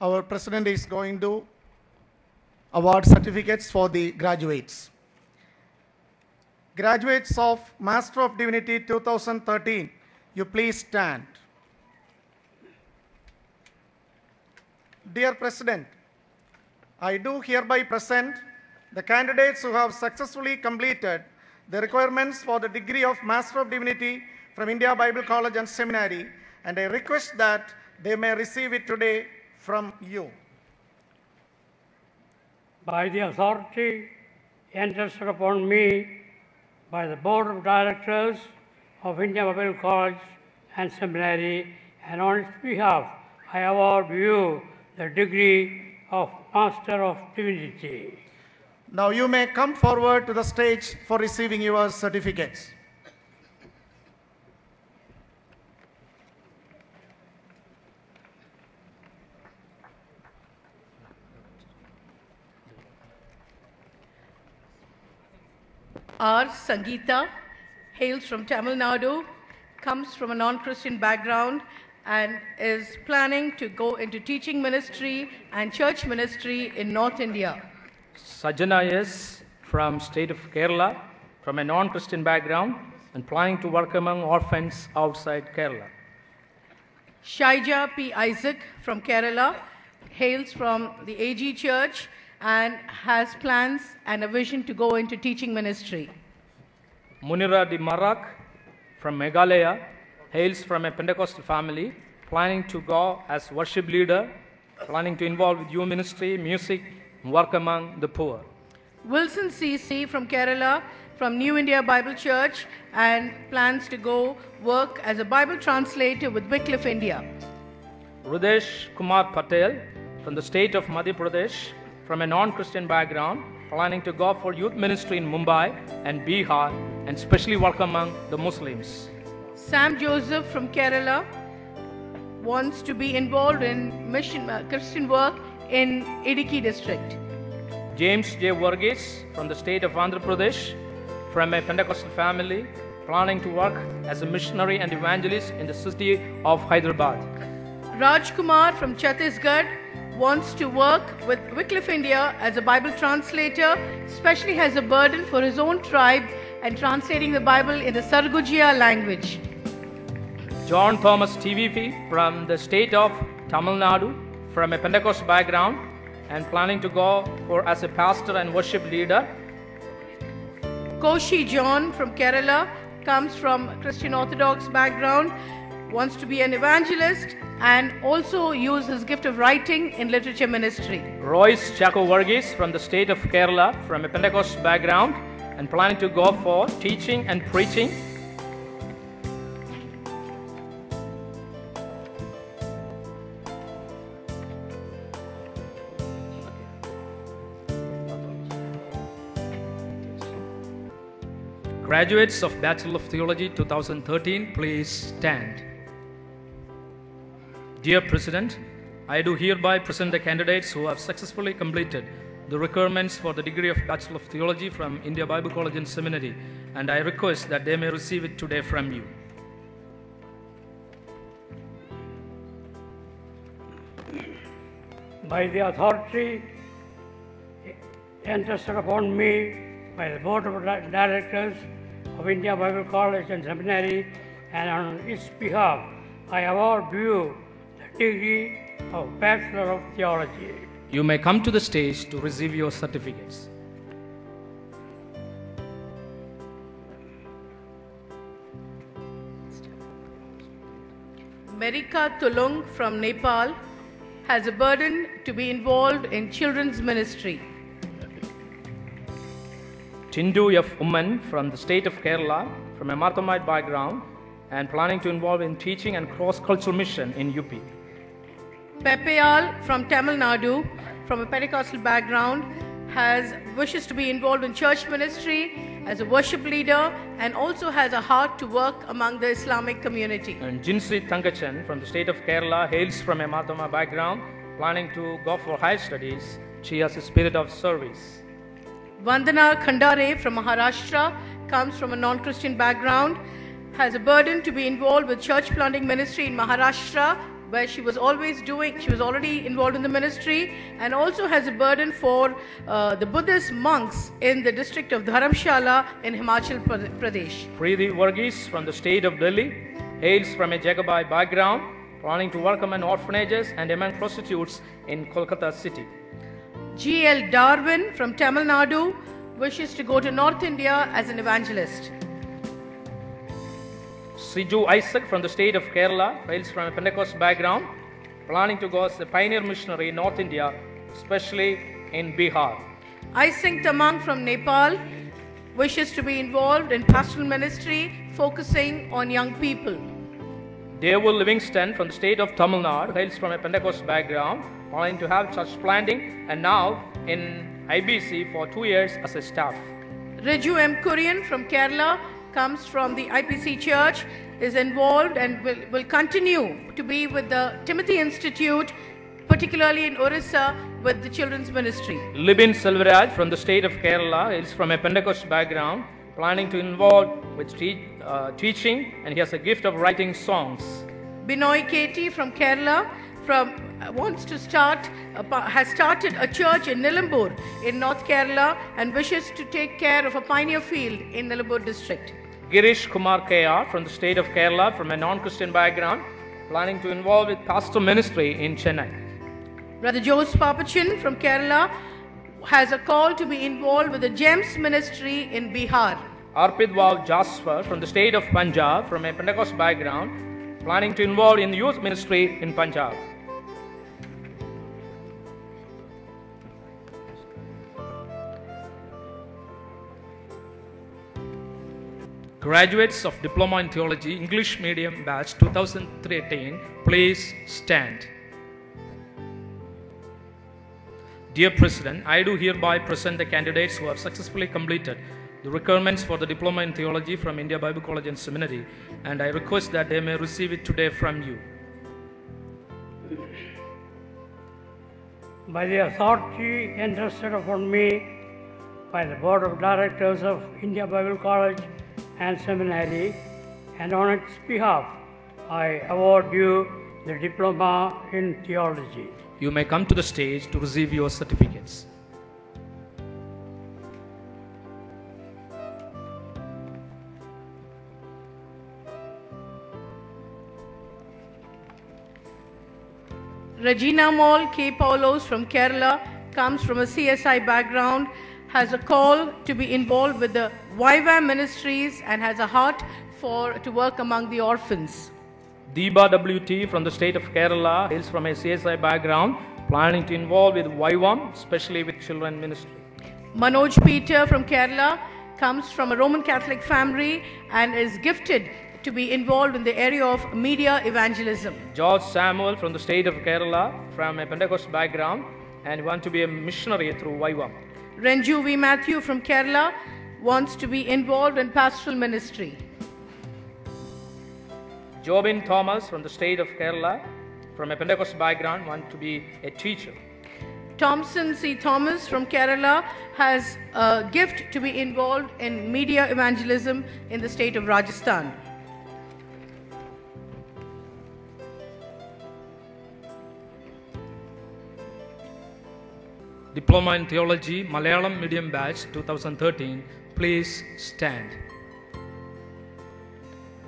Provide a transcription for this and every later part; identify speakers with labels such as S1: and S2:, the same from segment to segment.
S1: our president is going to award certificates for the graduates. Graduates of Master of Divinity 2013, you please stand. Dear President, I do hereby present the candidates who have successfully completed the requirements for the degree of Master of Divinity from India Bible College and Seminary, and I request that they may receive it today from you.
S2: By the authority entrusted upon me by the Board of Directors of India Bible College and Seminary, and on its behalf, I award you the degree of Master of Divinity.
S1: Now you may come forward to the stage for receiving your certificates.
S3: R. Sangeeta hails from Tamil Nadu, comes from a non-Christian background, and is planning to go into teaching ministry and church ministry in North India.
S4: Sajana S. from state of Kerala, from a non-Christian background, and planning to work among orphans outside Kerala.
S3: Shaija P. Isaac from Kerala hails from the AG Church and has plans and a vision to go into teaching ministry.
S4: Munira Di Marak from Meghalaya hails from a Pentecostal family, planning to go as worship leader, planning to involve with youth ministry, music, and work among the poor.
S3: Wilson C.C. from Kerala, from New India Bible Church, and plans to go work as a Bible translator with Wycliffe India.
S4: Rudesh Kumar Patel from the state of Madhya Pradesh, from a non-Christian background, planning to go for youth ministry in Mumbai and Bihar, and especially work among the Muslims.
S3: Sam Joseph from Kerala wants to be involved in Christian work in Idiki district.
S4: James J. Varghese from the state of Andhra Pradesh, from a Pentecostal family, planning to work as a missionary and evangelist in the city of Hyderabad.
S3: Raj Kumar from Chhattisgarh wants to work with Wycliffe India as a Bible translator, especially has a burden for his own tribe and translating the Bible in the Sargujia language.
S4: John Thomas TVP from the state of Tamil Nadu, from a Pentecostal background, and planning to go for as a pastor and worship leader.
S3: Koshi John from Kerala comes from a Christian Orthodox background, wants to be an evangelist and also use his gift of writing in literature ministry.
S4: Royce Chaco Varghese from the state of Kerala, from a Pentecostal background, and planning to go for teaching and preaching. Graduates of Bachelor of Theology 2013, please stand. Dear President, I do hereby present the candidates who have successfully completed the requirements for the degree of Bachelor of Theology from India Bible College and Seminary, and I request that they may receive it today from you.
S2: By the authority entrusted upon me by the Board of Directors of India Bible College and Seminary, and on its behalf, I award you the degree of Bachelor of Theology.
S4: You may come to the stage to receive your certificates.
S3: Merika Tulung from Nepal has a burden to be involved in children's ministry.
S4: Tindu F. Umman from the state of Kerala, from a Marthamite background, and planning to involve in teaching and cross-cultural mission in UP.
S3: Pepeyal from Tamil Nadu, from a Pentecostal background, wishes to be involved in church ministry as a worship leader and also has a heart to work among the Islamic community.
S4: And Jinsri Thankachan from the state of Kerala hails from a Marthama background, planning to go for higher studies. She has a spirit of service.
S3: Vandana Khandare from Maharashtra comes from a non-Christian background, has a burden to be involved with church planting ministry in Maharashtra where she was already involved in the ministry, and also has a burden for the Buddhist monks in the district of Dharamshala in Himachal Pradesh.
S4: Preeti Varghese from the state of Delhi hails from a Jacobite background, planning to work among orphanages and among prostitutes in Kolkata city.
S3: G.L. Darwin from Tamil Nadu wishes to go to North India as an evangelist.
S4: Siju Isaac from the state of Kerala hails from a Pentecost background, planning to go as a pioneer missionary in North India, especially in Bihar.
S3: Aising Tamang from Nepal wishes to be involved in pastoral ministry focusing on young people.
S4: Devil Livingston from the state of Tamil Nadu hails from a Pentecost background, planning to have church planting and now in IBC for 2 years as a staff.
S3: Riju M. Kurian from Kerala comes from the IPC Church, is involved and will continue to be with the Timothy Institute, particularly in Orissa with the children's ministry.
S4: Libin Selvaraj from the state of Kerala is from a Pentecost background, planning to involve with teaching, and he has a gift of writing songs.
S3: Binoy Katie from Kerala has started a church in Nilambur in North Kerala and wishes to take care of a pioneer field in Nilambur district.
S4: Girish Kumar KR from the state of Kerala from a non-Christian background, planning to involve with pastor ministry in Chennai.
S3: Brother Jose Papachin from Kerala has a call to be involved with the GEMS ministry in Bihar.
S4: Arpit Vav Jasper from the state of Punjab from a Pentecost background, planning to involve in youth ministry in Punjab. Graduates of Diploma in Theology, English Medium Batch 2013, please stand. Dear President, I do hereby present the candidates who have successfully completed the requirements for the Diploma in Theology from India Bible College and Seminary, and I request that they may receive it today from you.
S2: By the authority entrusted upon me by the Board of Directors of India Bible College and Seminary, and on its behalf, I award you the Diploma in Theology.
S4: You may come to the stage to receive your certificates.
S3: Regina Mall K. Paulos from Kerala comes from a CSI background, has a call to be involved with the YWAM ministries and has a heart to work among the orphans.
S4: Deepa WT from the state of Kerala hails from a CSI background, planning to involve with YWAM, especially with children ministry.
S3: Manoj Peter from Kerala comes from a Roman Catholic family and is gifted to be involved in the area of media evangelism.
S4: George Samuel from the state of Kerala from a Pentecost background and want to be a missionary through YWAM.
S3: Renju V. Matthew from Kerala wants to be involved in pastoral ministry.
S4: Jobin Thomas from the state of Kerala from a Pentecost background want to be a teacher.
S3: Thompson C. Thomas from Kerala has a gift to be involved in media evangelism in the state of Rajasthan.
S4: Diploma in Theology, Malayalam Medium Batch 2013, please stand.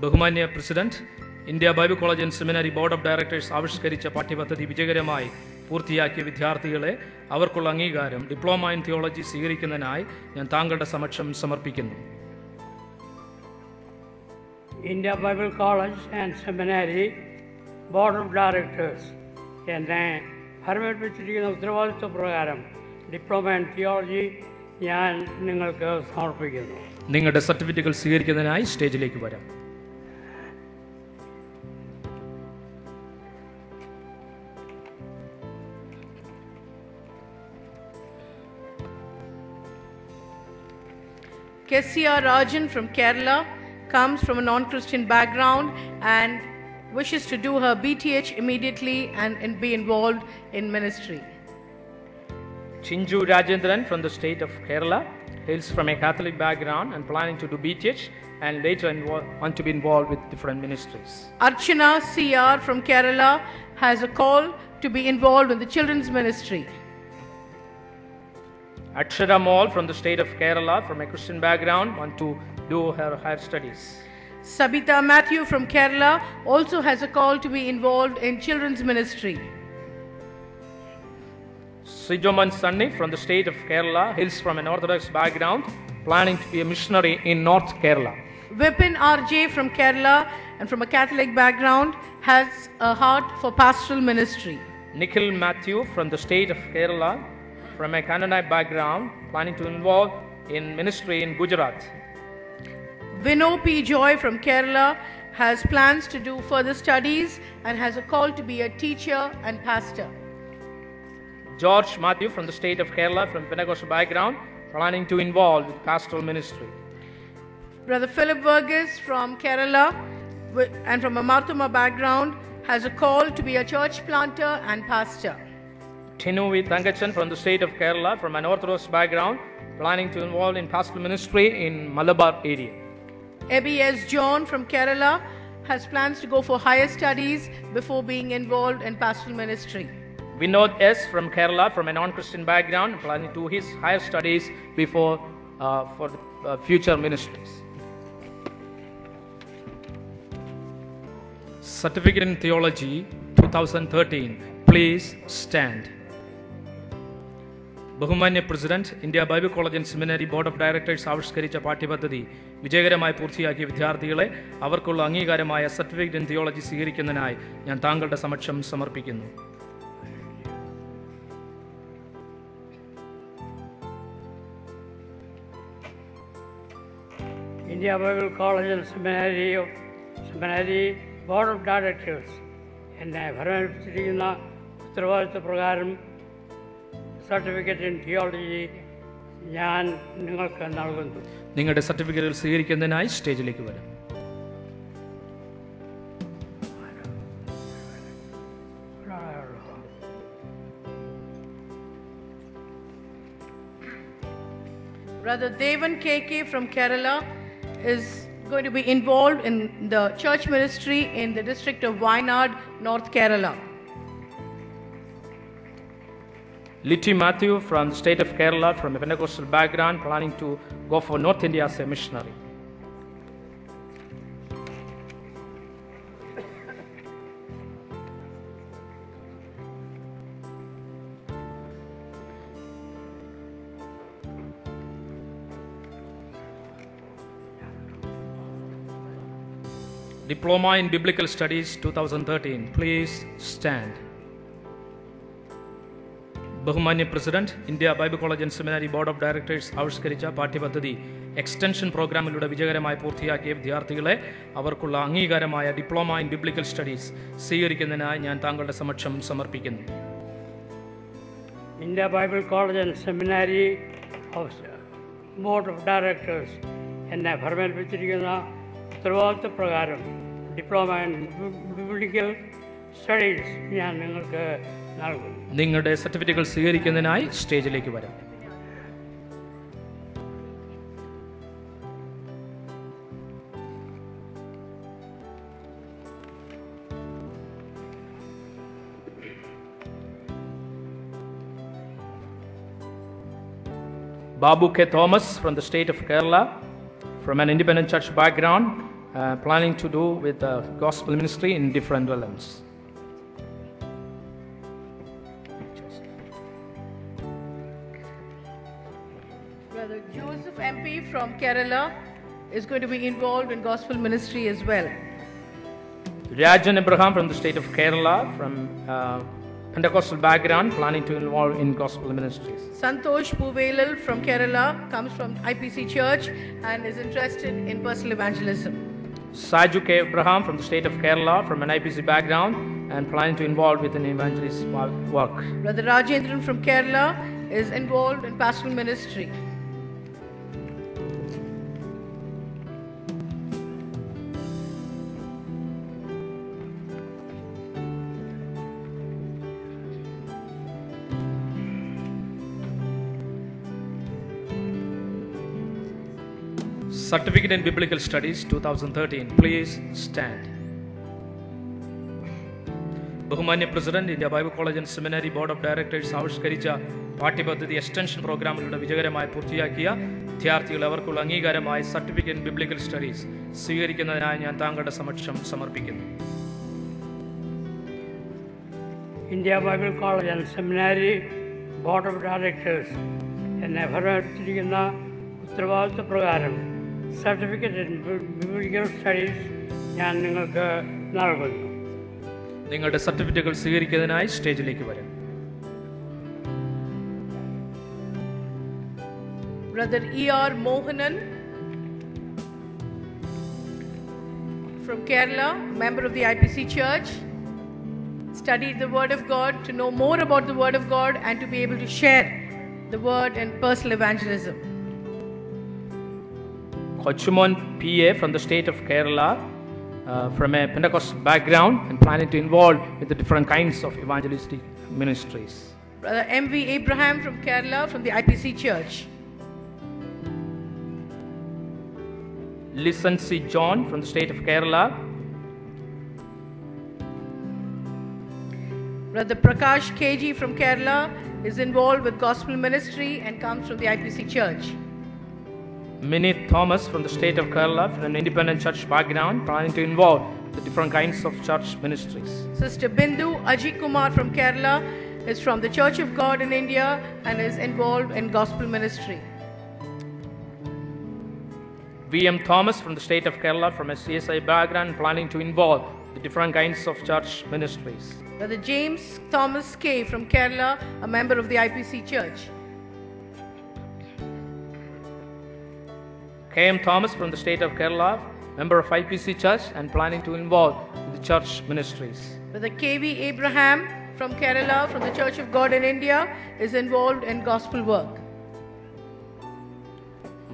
S4: Bahumanya President, India Bible College and Seminary Board of Directors ആവിഷ്കരിച്ച പാഠ്യപദ്ധതി വിജയകരമായി പൂർത്തിയാക്കിയ വിദ്യാർത്ഥികളെ അവർക്കുള്ള അംഗീകാരം diploma in theology സ്വീകരിക്കുന്നതിനായി ഞാൻ താങ്കളുടെ സമക്ഷം സമർപ്പിക്കുന്നു.
S2: India Bible College and Seminary Board of Directors എന്നെ ഭരമേൽപ്പിച്ചിരിക്കുന്ന ഉത്തരവാദിത്വ പ്രകാരം ഡിപ്ലോമ ഇൻ തിയോളജി ഞാൻ നിങ്ങൾക്ക് സമർപ്പിക്കുന്നു.
S4: നിങ്ങളുടെ സർട്ടിഫിക്കറ്റുകൾ സ്വീകരിക്കുന്നതിനായി സ്റ്റേജിലേക്ക് വരാം.
S3: Kessia Rajan from Kerala comes from a non-Christian background and wishes to do her BTH immediately and be involved in ministry.
S4: Chinju Rajendran from the state of Kerala hails from a Catholic background and planning to do BTH and later want to be involved with different ministries.
S3: Archana CR from Kerala has a call to be involved in the children's ministry.
S4: Akshara Mall from the state of Kerala from a Christian background want to do her higher studies.
S3: Sabita Matthew from Kerala also has a call to be involved in children's ministry.
S4: Sijoman Sunny from the state of Kerala hails from an Orthodox background, planning to be a missionary in North Kerala.
S3: Vipin RJ from Kerala and from a Catholic background has a heart for pastoral ministry.
S4: Nikhil Matthew from the state of Kerala from a Canaanite background, planning to involve in ministry in Gujarat.
S3: Vino P. Joy from Kerala has plans to do further studies and has a call to be a teacher and pastor.
S4: George Matthew from the state of Kerala from Pentecostal background, planning to involve with pastoral ministry.
S3: Brother Philip Verghese from Kerala and from a Marthuma background has a call to be a church planter and pastor.
S4: Tinuvi Thangachan from the state of Kerala from an Orthodox background, planning to involve in pastoral ministry in Malabar area.
S3: ABS John from Kerala has plans to go for higher studies before being involved in pastoral ministry.
S4: Vinod S. from Kerala from a non-Christian background, planning to do his higher studies before for the future ministries. Certificate in Theology 2013. Please stand. ബഹുമാന്യ president India Bible college and seminary board of directors ആവിഷ്കരിച്ച പാഠ്യപദ്ധതി വിജയകരമായി പൂർത്തിയാക്കിയ വിദ്യാർത്ഥികളെ അവർക്കുള്ള അംഗീകാരമായ certificate in theology സ്വീകരിക്കുന്നതിനായി ഞാൻ താങ്കളുടെ സമക്ഷം സമർപ്പിക്കുന്നു.
S2: India Bible College and Seminary Board of Directors എന്നെ ഭരണത്തിരിക്കുന്ന ഉത്തരവാദിത്വ പ്രകാരം സർട്ടിഫിക്കറ്റ് ഇൻ തിയോളജി ഞാൻ നിങ്ങൾക്ക് നൽകുന്നു.
S4: നിങ്ങളുടെ സർട്ടിഫിക്കറ്റുകൾ സ്വീകരിക്കുന്നതിനായി സ്റ്റേജിലേക്ക് വരും.
S3: Brother Devan KK from Kerala is going to be involved in the church ministry in the district of Wayanad, North Kerala.
S4: Litty Matthew from the state of Kerala from a Pentecostal background, planning to go for North India as a missionary. Diploma in Biblical Studies 2013. Please stand. ബഹുമാന്യ president India Bible college and seminary board of directors ആവിഷ്കരിച്ച പാഠ്യപദ്ധതി extension പ്രോഗ്രാമിലൂടെ വിജയകരമായി പൂർത്തിയാക്കിയ വിദ്യാർത്ഥികളെ അവർക്കുള്ള അംഗീകാരമായ diploma in biblical studies സ്വീകരിക്കുന്നതിനായി ഞാൻ താങ്കളുടെ സമക്ഷം സമർപ്പിക്കുന്നു.
S2: India Bible college and seminary board of directors എന്നെ ഭരമേൽപ്പിച്ചിരിക്കുന്ന ഉത്തരവാദിത്വ പ്രകാരം ഡിപ്ലോമ ഇൻ ബിബ്ലിക്കൽ സ്റ്റഡീസ് ഞാൻ നിങ്ങൾക്ക് നൽകുന്നു.
S4: നിങ്ങളുടെ സർട്ടിഫിക്കറ്റുകൾ സ്വീകരിക്കുന്നതിനായി സ്റ്റേജിലേക്ക് വരാം. Babu K. Thomas from the state of Kerala, from an independent church background, planning to do with gospel ministry in different realms.
S3: Brother Joseph MP from Kerala is going to be involved in gospel ministry as well.
S4: Rajan Abraham from the state of Kerala, from Pentecostal background, planning to involve in gospel ministries.
S3: Santosh Puvelal from Kerala comes from IPC Church and is interested in personal evangelism.
S4: Saju K. Abraham from the state of Kerala, from an IPC background, and planning to involve with an evangelist work.
S3: Brother Rajendran from Kerala is involved in pastoral ministry.
S4: Certificate in Biblical Studies 2013. Please stand. ബഹുമാന്യ president, India Bible college and seminary board of directors ആവിഷ്കരിച്ച പാഠ്യപദ്ധതി extension പ്രോഗ്രാമിലൂടെ വിജയകരമായി പൂർത്തിയാക്കിയ വിദ്യാർത്ഥികൾ അവർക്കുള്ള അംഗീകാരമായി certificate in biblical studies സ്വീകരിക്കുന്നതിനായി ഞാൻ താങ്കളുടെ സമക്ഷം സമർപ്പിക്കുന്നു.
S2: India Bible college and seminary board of directors എന്നെ ഭരണത്തിരിക്കുന്ന ഉത്തരവാദിത്വ പ്രകാരം സർട്ടിഫിക്കറ്റ് ഇൻ ബിബ്ലിക്കൽ സ്റ്റഡീസ് ഞാൻ നിങ്ങൾക്ക് നൽകുന്നു.
S4: നിങ്ങളുടെ സർട്ടിഫിക്കറ്റുകൾ സ്വീകരിക്കുന്നതിനായി സ്റ്റേജിലേക്ക് വരും.
S3: Brother E.R. Mohanan from Kerala, member of the IPC Church, studied the Word of God to know more about the Word of God and to be able to share the Word in personal evangelism.
S4: Kochumon P.A. from the state of Kerala, from a Pentecostal background and planning to involve with the different kinds of evangelistic ministries.
S3: Brother M.V. Abraham from Kerala, from the IPC Church.
S4: Listen C. John from the state of Kerala.
S3: Brother Prakash KG from Kerala is involved with gospel ministry and comes from the IPC Church.
S4: Minnie Thomas from the state of Kerala, from an independent church background, planning to involve the different kinds of church ministries.
S3: Sister Bindu Ajit Kumar from Kerala is from the Church of God in India and is involved in gospel ministry.
S4: V.M. Thomas from the state of Kerala, from a CSI background, planning to involve the different kinds of church ministries.
S3: Brother James Thomas K from Kerala, a member of the IPC Church.
S4: K.M. Thomas from the state of Kerala, member of IPC Church and planning to involve the church ministries.
S3: Brother K.V. Abraham from Kerala, from the Church of God in India, is involved in gospel work.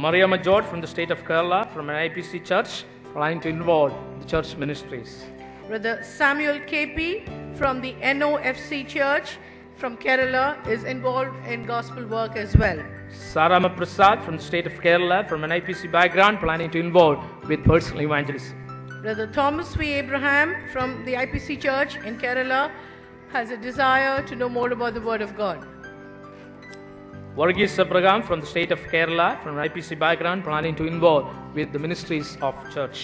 S4: Maria Major from the state of Kerala, from an IPC Church, planning to involve the church ministries.
S3: Brother Samuel K.P. from the NOFC Church from Kerala is involved in gospel work as well.
S4: Sarama Prasad from the state of Kerala, from an IPC background, planning to involve with personal evangelism.
S3: Brother Thomas V. Abraham from the IPC Church in Kerala has a desire to know more about the Word of God.
S4: Varghese Abraham from the state of Kerala, from an IPC background, planning to involve with the ministries of church.